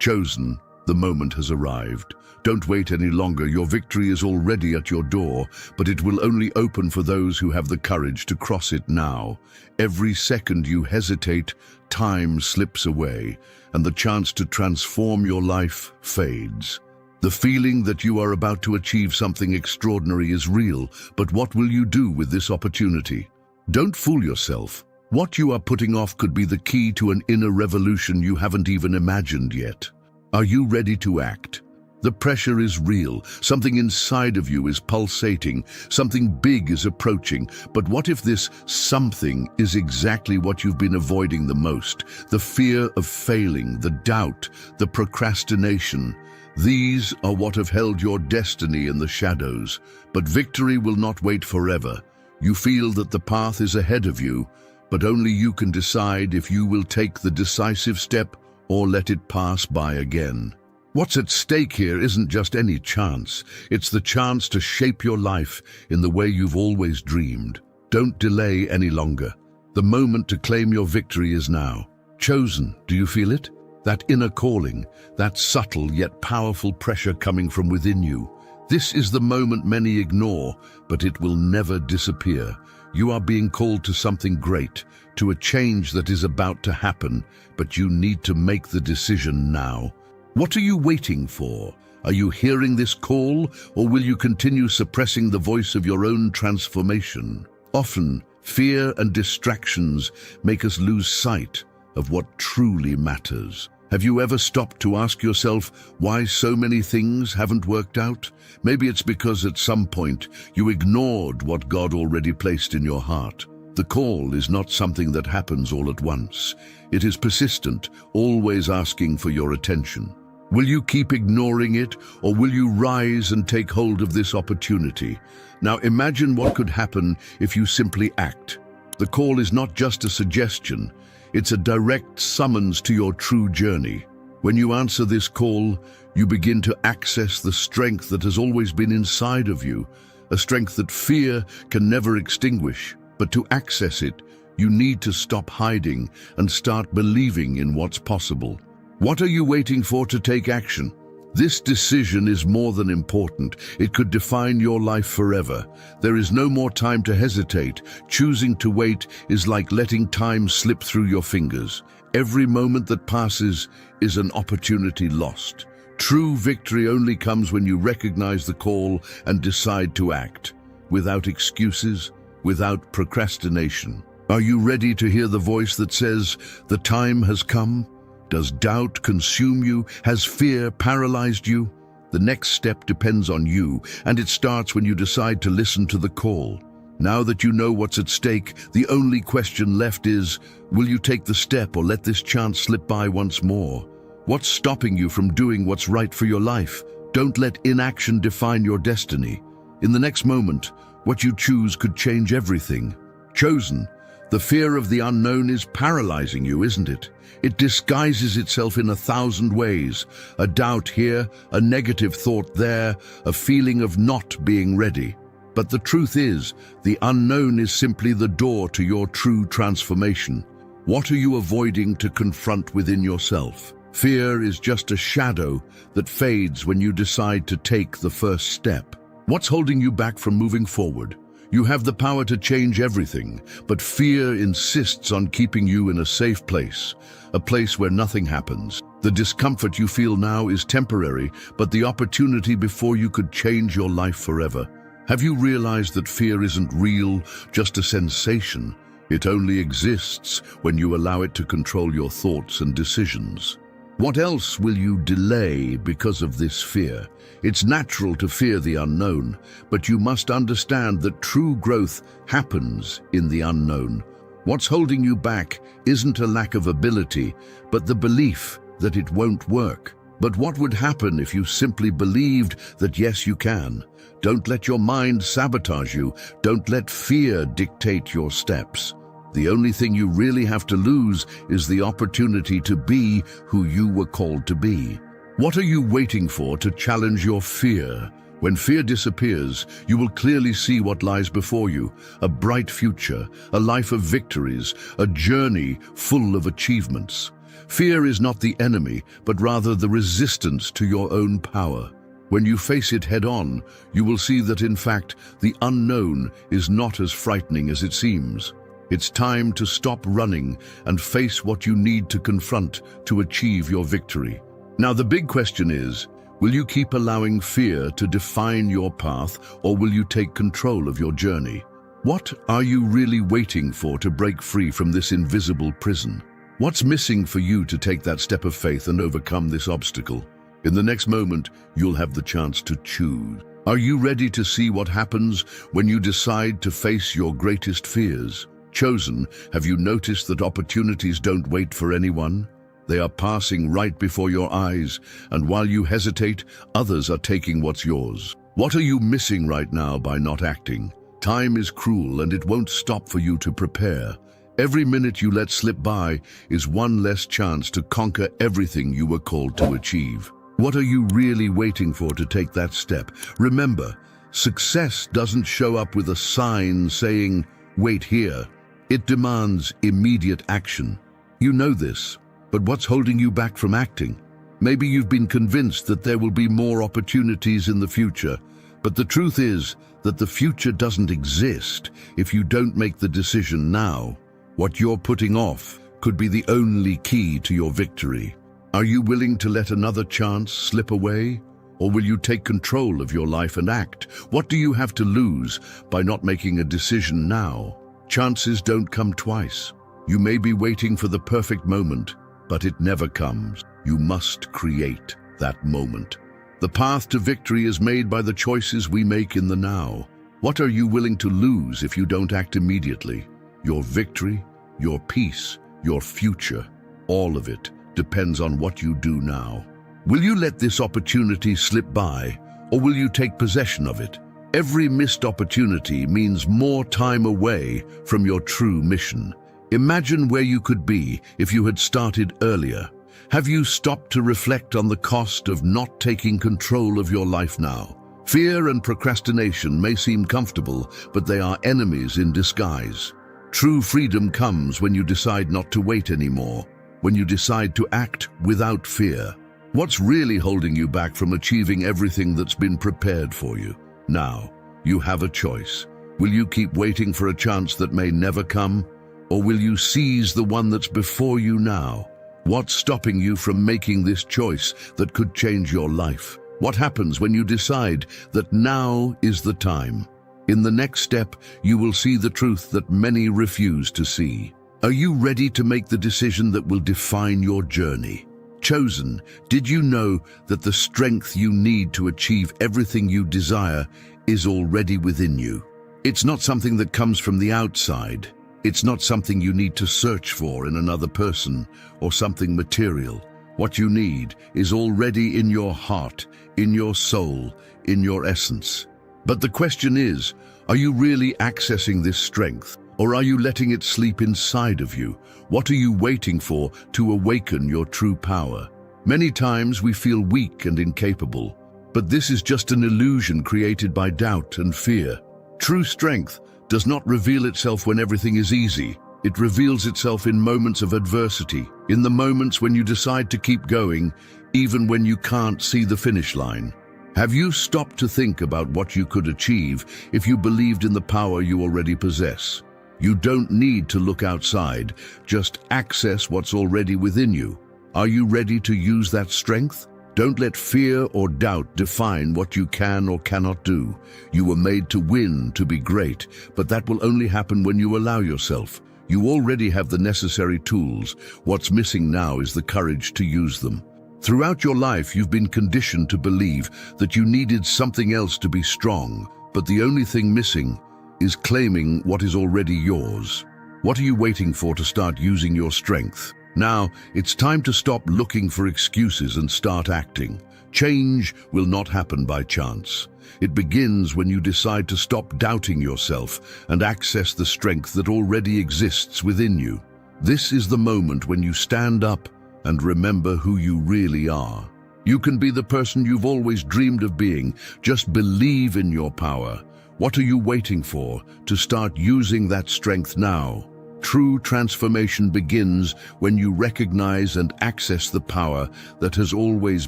Chosen, the moment has arrived. Don't wait any longer. Your victory is already at your door, but it will only open for those who have the courage to cross it now. Every second you hesitate, time slips away, and the chance to transform your life fades. The feeling that you are about to achieve something extraordinary is real, but what will you do with this opportunity? Don't fool yourself. What you are putting off could be the key to an inner revolution you haven't even imagined yet. Are you ready to act? The pressure is real. Something inside of you is pulsating. Something big is approaching. But what if this something is exactly what you've been avoiding the most? The fear of failing, the doubt, the procrastination. These are what have held your destiny in the shadows. But victory will not wait forever. You feel that the path is ahead of you, but only you can decide if you will take the decisive step or let it pass by again. What's at stake here isn't just any chance. It's the chance to shape your life in the way you've always dreamed. Don't delay any longer. The moment to claim your victory is now. Chosen, do you feel it? That inner calling, that subtle yet powerful pressure coming from within you. This is the moment many ignore, but it will never disappear. You are being called to something great, to a change that is about to happen, but you need to make the decision now. What are you waiting for? Are you hearing this call, or will you continue suppressing the voice of your own transformation? Often, fear and distractions make us lose sight of what truly matters. Have you ever stopped to ask yourself why so many things haven't worked out? Maybe it's because at some point you ignored what God already placed in your heart. The call is not something that happens all at once. It is persistent, always asking for your attention. Will you keep ignoring it, or will you rise and take hold of this opportunity? Now imagine what could happen if you simply act. The call is not just a suggestion, it's a direct summons to your true journey. When you answer this call, you begin to access the strength that has always been inside of you, a strength that fear can never extinguish. But to access it, you need to stop hiding and start believing in what's possible. What are you waiting for to take action? This decision is more than important. It could define your life forever. There is no more time to hesitate. Choosing to wait is like letting time slip through your fingers. Every moment that passes is an opportunity lost. True victory only comes when you recognize the call and decide to act, without excuses, without procrastination. Are you ready to hear the voice that says, "The time has come"? Does doubt consume you? Has fear paralyzed you? The next step depends on you, and it starts when you decide to listen to the call. Now that you know what's at stake, the only question left is, will you take the step or let this chance slip by once more? What's stopping you from doing what's right for your life? Don't let inaction define your destiny. In the next moment, what you choose could change everything. Chosen, the fear of the unknown is paralyzing you, isn't it? It disguises itself in 1,000 ways. A doubt here, a negative thought there, a feeling of not being ready. But the truth is, the unknown is simply the door to your true transformation. What are you avoiding to confront within yourself? Fear is just a shadow that fades when you decide to take the first step. What's holding you back from moving forward? You have the power to change everything, but fear insists on keeping you in a safe place, a place where nothing happens. The discomfort you feel now is temporary, but the opportunity before you could change your life forever. Have you realized that fear isn't real, just a sensation? It only exists when you allow it to control your thoughts and decisions. What else will you delay because of this fear? It's natural to fear the unknown, but you must understand that true growth happens in the unknown. What's holding you back isn't a lack of ability, but the belief that it won't work. But what would happen if you simply believed that yes, you can? Don't let your mind sabotage you. Don't let fear dictate your steps. The only thing you really have to lose is the opportunity to be who you were called to be. What are you waiting for to challenge your fear? When fear disappears, you will clearly see what lies before you: a bright future, a life of victories, a journey full of achievements. Fear is not the enemy, but rather the resistance to your own power. When you face it head-on, you will see that in fact, the unknown is not as frightening as it seems. It's time to stop running and face what you need to confront to achieve your victory. Now the big question is, will you keep allowing fear to define your path, or will you take control of your journey? What are you really waiting for to break free from this invisible prison? What's missing for you to take that step of faith and overcome this obstacle? In the next moment, you'll have the chance to choose. Are you ready to see what happens when you decide to face your greatest fears? Chosen, have you noticed that opportunities don't wait for anyone? They are passing right before your eyes, and while you hesitate, others are taking what's yours. What are you missing right now by not acting? Time is cruel and it won't stop for you to prepare. Every minute you let slip by is one less chance to conquer everything you were called to achieve. What are you really waiting for to take that step? Remember, success doesn't show up with a sign saying, "Wait here." It demands immediate action. You know this, but what's holding you back from acting? Maybe you've been convinced that there will be more opportunities in the future, but the truth is that the future doesn't exist if you don't make the decision now. What you're putting off could be the only key to your victory. Are you willing to let another chance slip away? Or will you take control of your life and act? What do you have to lose by not making a decision now? Chances don't come twice. You may be waiting for the perfect moment, but it never comes. You must create that moment. The path to victory is made by the choices we make in the now. What are you willing to lose if you don't act immediately? Your victory, your peace, your future, all of it depends on what you do now. Will you let this opportunity slip by, or will you take possession of it? Every missed opportunity means more time away from your true mission. Imagine where you could be if you had started earlier. Have you stopped to reflect on the cost of not taking control of your life now? Fear and procrastination may seem comfortable, but they are enemies in disguise. True freedom comes when you decide not to wait anymore, when you decide to act without fear. What's really holding you back from achieving everything that's been prepared for you? Now, you have a choice. Will you keep waiting for a chance that may never come? Or will you seize the one that's before you now? What's stopping you from making this choice that could change your life? What happens when you decide that now is the time? In the next step, you will see the truth that many refuse to see. Are you ready to make the decision that will define your journey? Chosen, did you know that the strength you need to achieve everything you desire is already within you? It's not something that comes from the outside. It's not something you need to search for in another person or something material. What you need is already in your heart, in your soul, in your essence. But the question is, are you really accessing this strength? Or are you letting it sleep inside of you? What are you waiting for to awaken your true power? Many times we feel weak and incapable, but this is just an illusion created by doubt and fear. True strength does not reveal itself when everything is easy. It reveals itself in moments of adversity, in the moments when you decide to keep going, even when you can't see the finish line. Have you stopped to think about what you could achieve if you believed in the power you already possess? You don't need to look outside, just access what's already within you. Are you ready to use that strength? Don't let fear or doubt define what you can or cannot do. You were made to win, to be great, but that will only happen when you allow yourself. You already have the necessary tools. What's missing now is the courage to use them. Throughout your life, you've been conditioned to believe that you needed something else to be strong, but the only thing missing is claiming what is already yours. What are you waiting for to start using your strength? Now, it's time to stop looking for excuses and start acting. Change will not happen by chance. It begins when you decide to stop doubting yourself and access the strength that already exists within you. This is the moment when you stand up and remember who you really are. You can be the person you've always dreamed of being. Just believe in your power. What are you waiting for to start using that strength now? True transformation begins when you recognize and access the power that has always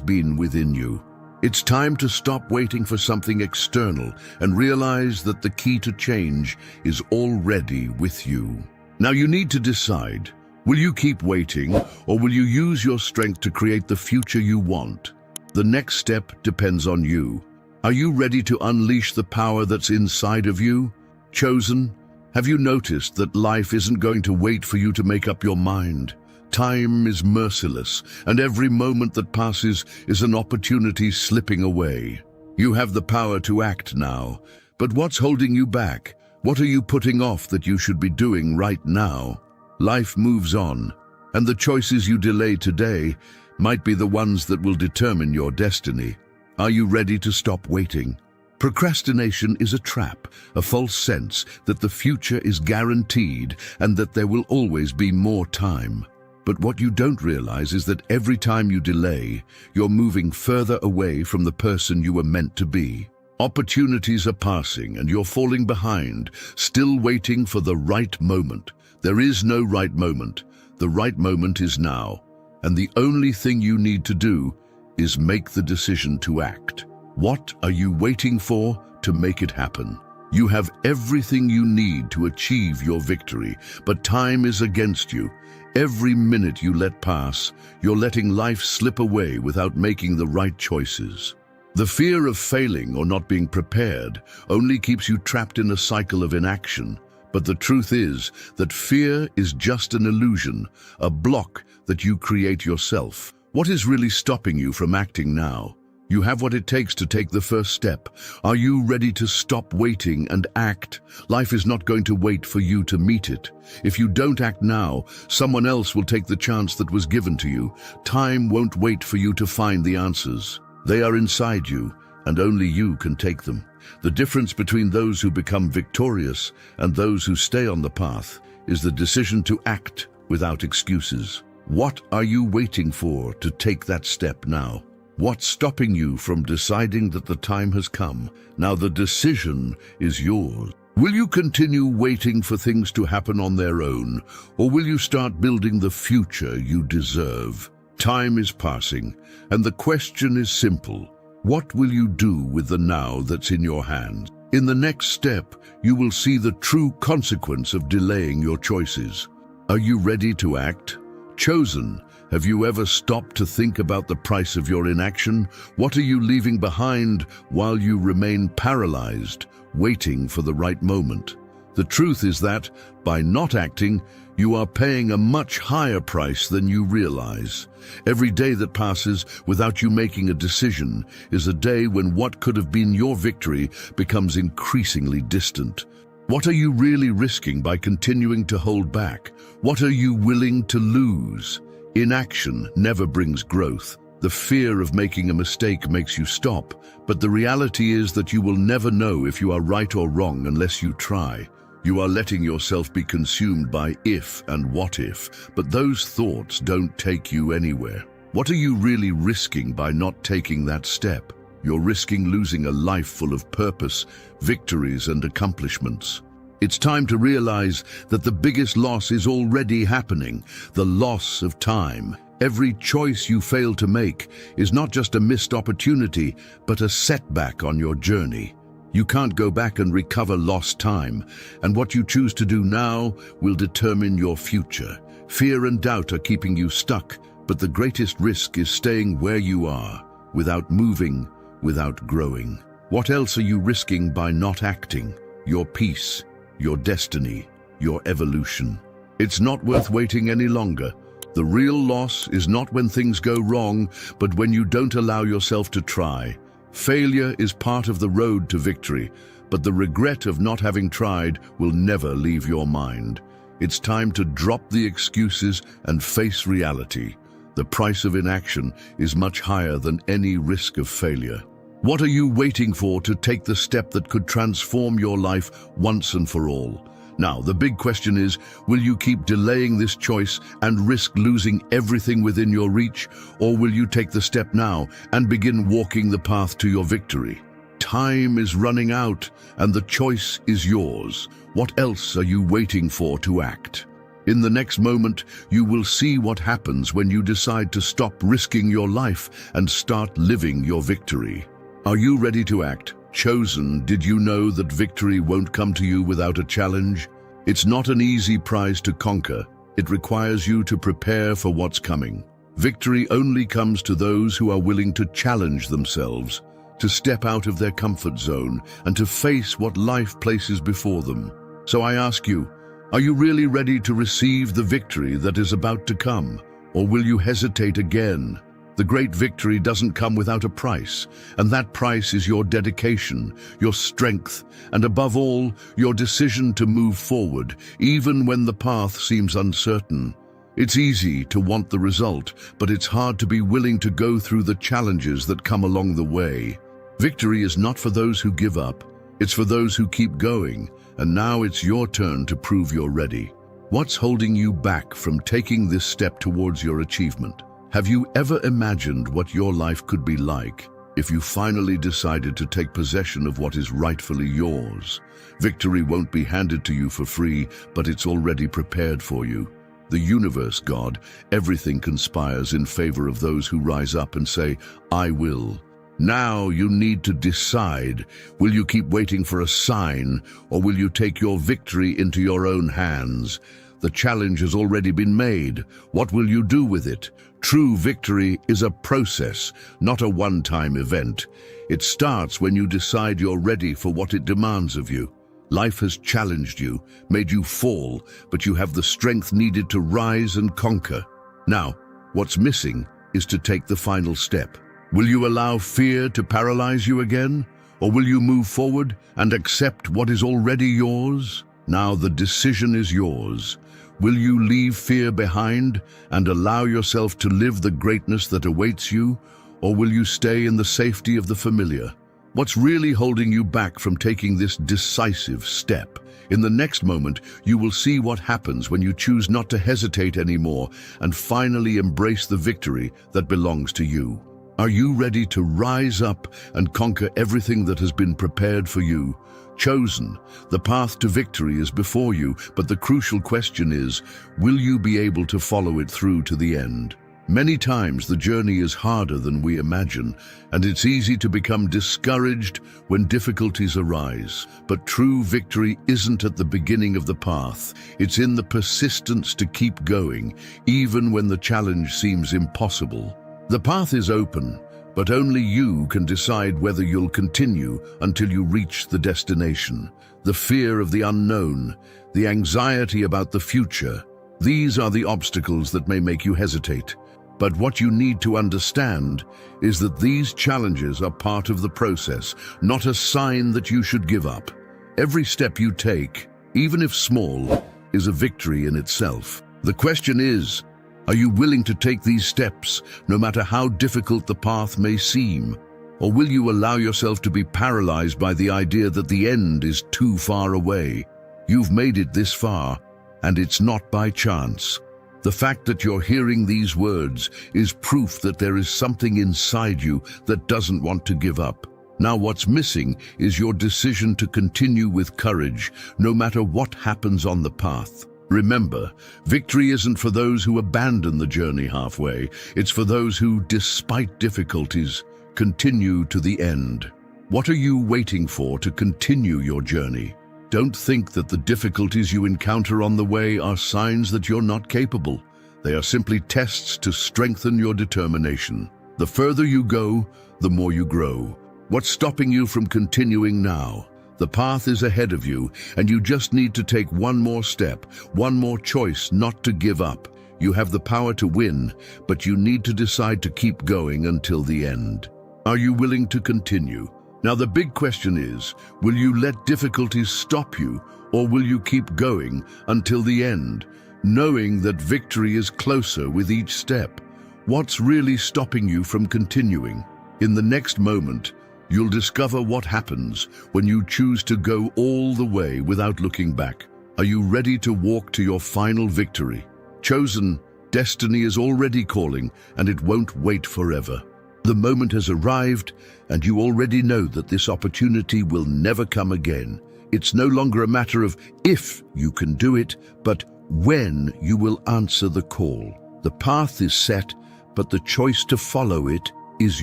been within you. It's time to stop waiting for something external and realize that the key to change is already with you. Now you need to decide, will you keep waiting or will you use your strength to create the future you want? The next step depends on you. Are you ready to unleash the power that's inside of you? Chosen, have you noticed that life isn't going to wait for you to make up your mind? Time is merciless, and every moment that passes is an opportunity slipping away. You have the power to act now, but what's holding you back? What are you putting off that you should be doing right now? Life moves on, and the choices you delay today might be the ones that will determine your destiny. Are you ready to stop waiting? Procrastination is a trap, a false sense that the future is guaranteed and that there will always be more time. But what you don't realize is that every time you delay, you're moving further away from the person you were meant to be. Opportunities are passing and you're falling behind, still waiting for the right moment. There is no right moment. The right moment is now. And the only thing you need to do is make the decision to act. What are you waiting for to make it happen? You have everything you need to achieve your victory, but time is against you. Every minute you let pass, you're letting life slip away without making the right choices. The fear of failing or not being prepared only keeps you trapped in a cycle of inaction. But the truth is that fear is just an illusion, a block that you create yourself. What is really stopping you from acting now? You have what it takes to take the first step. Are you ready to stop waiting and act? Life is not going to wait for you to meet it. If you don't act now, someone else will take the chance that was given to you. Time won't wait for you to find the answers. They are inside you, and only you can take them. The difference between those who become victorious and those who stay on the path is the decision to act without excuses. What are you waiting for to take that step now? What's stopping you from deciding that the time has come? Now the decision is yours. Will you continue waiting for things to happen on their own, or will you start building the future you deserve? Time is passing, and the question is simple. What will you do with the now that's in your hands? In the next step, you will see the true consequence of delaying your choices. Are you ready to act? Chosen, have you ever stopped to think about the price of your inaction? What are you leaving behind while you remain paralyzed, waiting for the right moment? The truth is that, by not acting, you are paying a much higher price than you realize. Every day that passes without you making a decision is a day when what could have been your victory becomes increasingly distant. What are you really risking by continuing to hold back? What are you willing to lose? Inaction never brings growth. The fear of making a mistake makes you stop, but the reality is that you will never know if you are right or wrong unless you try. You are letting yourself be consumed by if and what if, but those thoughts don't take you anywhere. What are you really risking by not taking that step? You're risking losing a life full of purpose, victories, and accomplishments. It's time to realize that the biggest loss is already happening, the loss of time. Every choice you fail to make is not just a missed opportunity, but a setback on your journey. You can't go back and recover lost time, and what you choose to do now will determine your future. Fear and doubt are keeping you stuck, but the greatest risk is staying where you are, without moving, without growing. What else are you risking by not acting? Your peace, your destiny, your evolution. It's not worth waiting any longer. The real loss is not when things go wrong, but when you don't allow yourself to try. Failure is part of the road to victory, but the regret of not having tried will never leave your mind. It's time to drop the excuses and face reality. The price of inaction is much higher than any risk of failure. What are you waiting for to take the step that could transform your life once and for all? Now, the big question is, will you keep delaying this choice and risk losing everything within your reach, or will you take the step now and begin walking the path to your victory? Time is running out, and the choice is yours. What else are you waiting for to act? In the next moment, you will see what happens when you decide to stop risking your life and start living your victory. Are you ready to act? Chosen, did you know that victory won't come to you without a challenge? It's not an easy prize to conquer. It requires you to prepare for what's coming. Victory only comes to those who are willing to challenge themselves, to step out of their comfort zone, and to face what life places before them. So I ask you, are you really ready to receive the victory that is about to come? Or will you hesitate again? The great victory doesn't come without a price, and that price is your dedication, your strength, and above all, your decision to move forward, even when the path seems uncertain. It's easy to want the result, but it's hard to be willing to go through the challenges that come along the way. Victory is not for those who give up, it's for those who keep going, and now it's your turn to prove you're ready. What's holding you back from taking this step towards your achievement? Have you ever imagined what your life could be like if you finally decided to take possession of what is rightfully yours? Victory won't be handed to you for free, but it's already prepared for you. The universe, God, everything conspires in favor of those who rise up and say, I will. Now you need to decide, will you keep waiting for a sign, or will you take your victory into your own hands? The challenge has already been made. What will you do with it? True victory is a process, not a one-time event. It starts when you decide you're ready for what it demands of you. Life has challenged you, made you fall, but you have the strength needed to rise and conquer. Now, what's missing is to take the final step. Will you allow fear to paralyze you again? Or will you move forward and accept what is already yours? Now the decision is yours. Will you leave fear behind and allow yourself to live the greatness that awaits you? Or will you stay in the safety of the familiar? What's really holding you back from taking this decisive step? In the next moment, you will see what happens when you choose not to hesitate anymore and finally embrace the victory that belongs to you. Are you ready to rise up and conquer everything that has been prepared for you? Chosen, the path to victory is before you, but the crucial question is, will you be able to follow it through to the end? Many times the journey is harder than we imagine, and it's easy to become discouraged when difficulties arise. But true victory isn't at the beginning of the path. It's in the persistence to keep going, even when the challenge seems impossible. The path is open, but only you can decide whether you'll continue until you reach the destination. The fear of the unknown, the anxiety about the future, these are the obstacles that may make you hesitate. But what you need to understand is that these challenges are part of the process, not a sign that you should give up. Every step you take, even if small, is a victory in itself. The question is, are you willing to take these steps, no matter how difficult the path may seem? Or will you allow yourself to be paralyzed by the idea that the end is too far away? You've made it this far, and it's not by chance. The fact that you're hearing these words is proof that there is something inside you that doesn't want to give up. Now what's missing is your decision to continue with courage, no matter what happens on the path. Remember, victory isn't for those who abandon the journey halfway. It's for those who, despite difficulties, continue to the end. What are you waiting for to continue your journey? Don't think that the difficulties you encounter on the way are signs that you're not capable. They are simply tests to strengthen your determination. The further you go, the more you grow. What's stopping you from continuing now? The path is ahead of you, and you just need to take one more step, one more choice not to give up. You have the power to win, but you need to decide to keep going until the end. Are you willing to continue? Now the big question is, will you let difficulties stop you, or will you keep going until the end, knowing that victory is closer with each step? What's really stopping you from continuing? In the next moment, you'll discover what happens when you choose to go all the way without looking back. Are you ready to walk to your final victory? Chosen, destiny is already calling, and it won't wait forever. The moment has arrived, and you already know that this opportunity will never come again. It's no longer a matter of if you can do it, but when you will answer the call. The path is set, but the choice to follow it is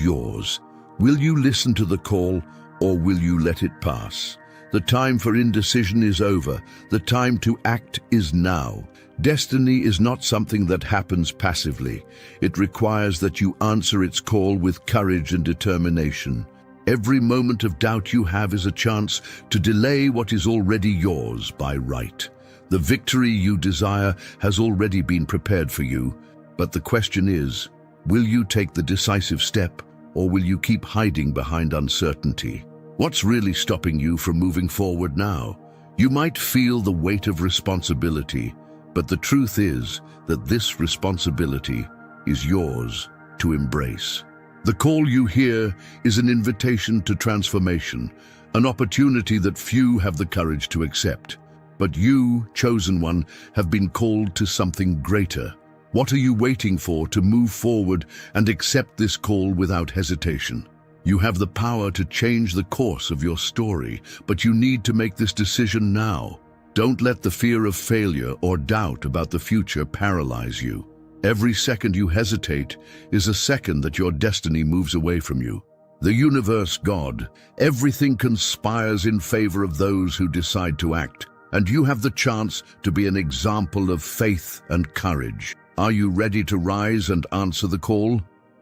yours. Will you listen to the call, or will you let it pass? The time for indecision is over. The time to act is now. Destiny is not something that happens passively. It requires that you answer its call with courage and determination. Every moment of doubt you have is a chance to delay what is already yours by right. The victory you desire has already been prepared for you, but the question is, will you take the decisive step, or will you keep hiding behind uncertainty? What's really stopping you from moving forward now? You might feel the weight of responsibility, but the truth is that this responsibility is yours to embrace. The call you hear is an invitation to transformation, an opportunity that few have the courage to accept. But you, chosen one, have been called to something greater. What are you waiting for to move forward and accept this call without hesitation? You have the power to change the course of your story, but you need to make this decision now. Don't let the fear of failure or doubt about the future paralyze you. Every second you hesitate is a second that your destiny moves away from you. The universe, God, everything conspires in favor of those who decide to act, and you have the chance to be an example of faith and courage. Are you ready to rise and answer the call?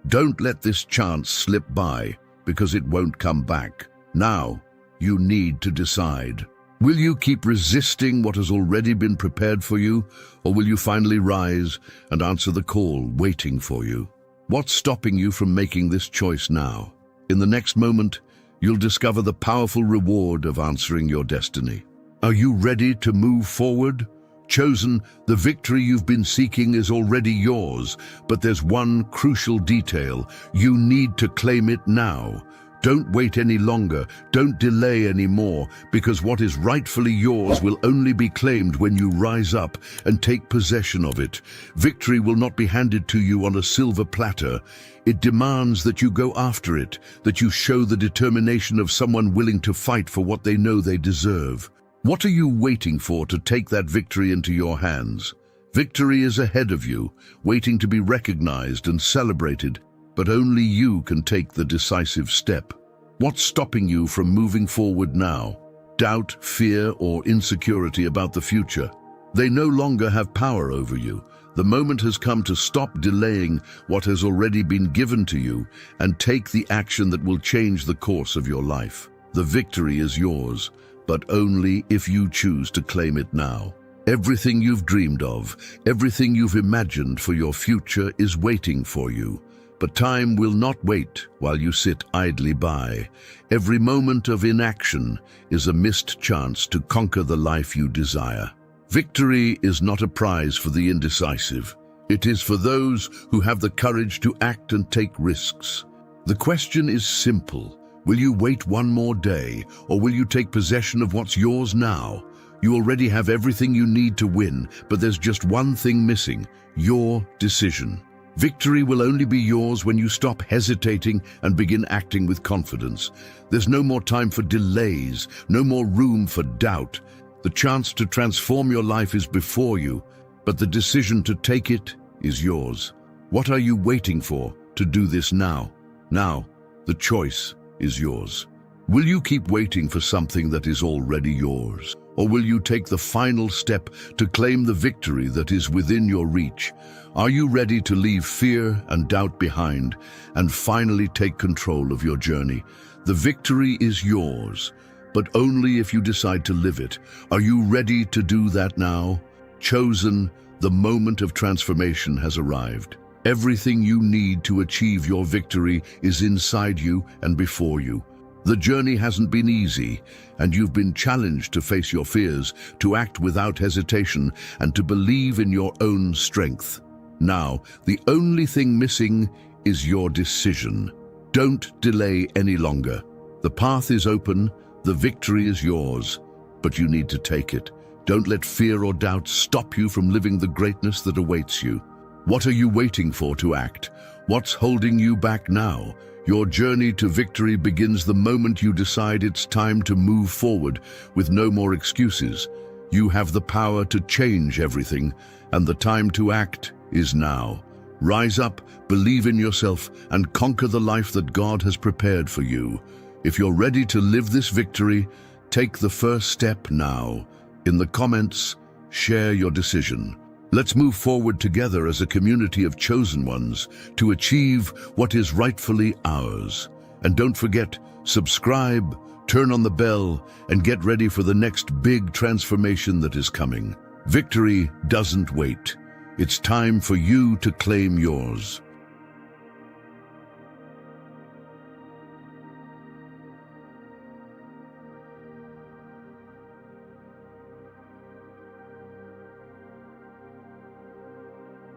Don't let this chance slip by, because it won't come back. Now, you need to decide. Will you keep resisting what has already been prepared for you, or will you finally rise and answer the call waiting for you? What's stopping you from making this choice now? In the next moment, you'll discover the powerful reward of answering your destiny. Are you ready to move forward? Chosen, the victory you've been seeking is already yours, but there's one crucial detail. You need to claim it now. Don't wait any longer, don't delay anymore, because what is rightfully yours will only be claimed when you rise up and take possession of it. Victory will not be handed to you on a silver platter. It demands that you go after it, that you show the determination of someone willing to fight for what they know they deserve. What are you waiting for to take that victory into your hands? Victory is ahead of you, waiting to be recognized and celebrated, but only you can take the decisive step. What's stopping you from moving forward now? Doubt, fear, or insecurity about the future? They no longer have power over you. The moment has come to stop delaying what has already been given to you and take the action that will change the course of your life. The victory is yours, but only if you choose to claim it now. Everything you've dreamed of, everything you've imagined for your future is waiting for you. But time will not wait while you sit idly by. Every moment of inaction is a missed chance to conquer the life you desire. Victory is not a prize for the indecisive. It is for those who have the courage to act and take risks. The question is simple. Will you wait one more day, or will you take possession of what's yours now? You already have everything you need to win, but there's just one thing missing: your decision. Victory will only be yours when you stop hesitating and begin acting with confidence. There's no more time for delays, no more room for doubt. The chance to transform your life is before you, but the decision to take it is yours. What are you waiting for to do this now? Now, the choice is yours. Will you keep waiting for something that is already yours? Or will you take the final step to claim the victory that is within your reach? Are you ready to leave fear and doubt behind and finally take control of your journey? The victory is yours, but only if you decide to live it. Are you ready to do that now? Chosen, the moment of transformation has arrived. Everything you need to achieve your victory is inside you and before you. The journey hasn't been easy, and you've been challenged to face your fears, to act without hesitation, and to believe in your own strength. Now, the only thing missing is your decision. Don't delay any longer. The path is open, the victory is yours, but you need to take it. Don't let fear or doubt stop you from living the greatness that awaits you. What are you waiting for to act? What's holding you back now? Your journey to victory begins the moment you decide it's time to move forward with no more excuses. You have the power to change everything, and the time to act is now. Rise up, believe in yourself, and conquer the life that God has prepared for you. If you're ready to live this victory, take the first step now. In the comments, share your decision. Let's move forward together as a community of chosen ones to achieve what is rightfully ours. And don't forget, subscribe, turn on the bell, and get ready for the next big transformation that is coming. Victory doesn't wait. It's time for you to claim yours.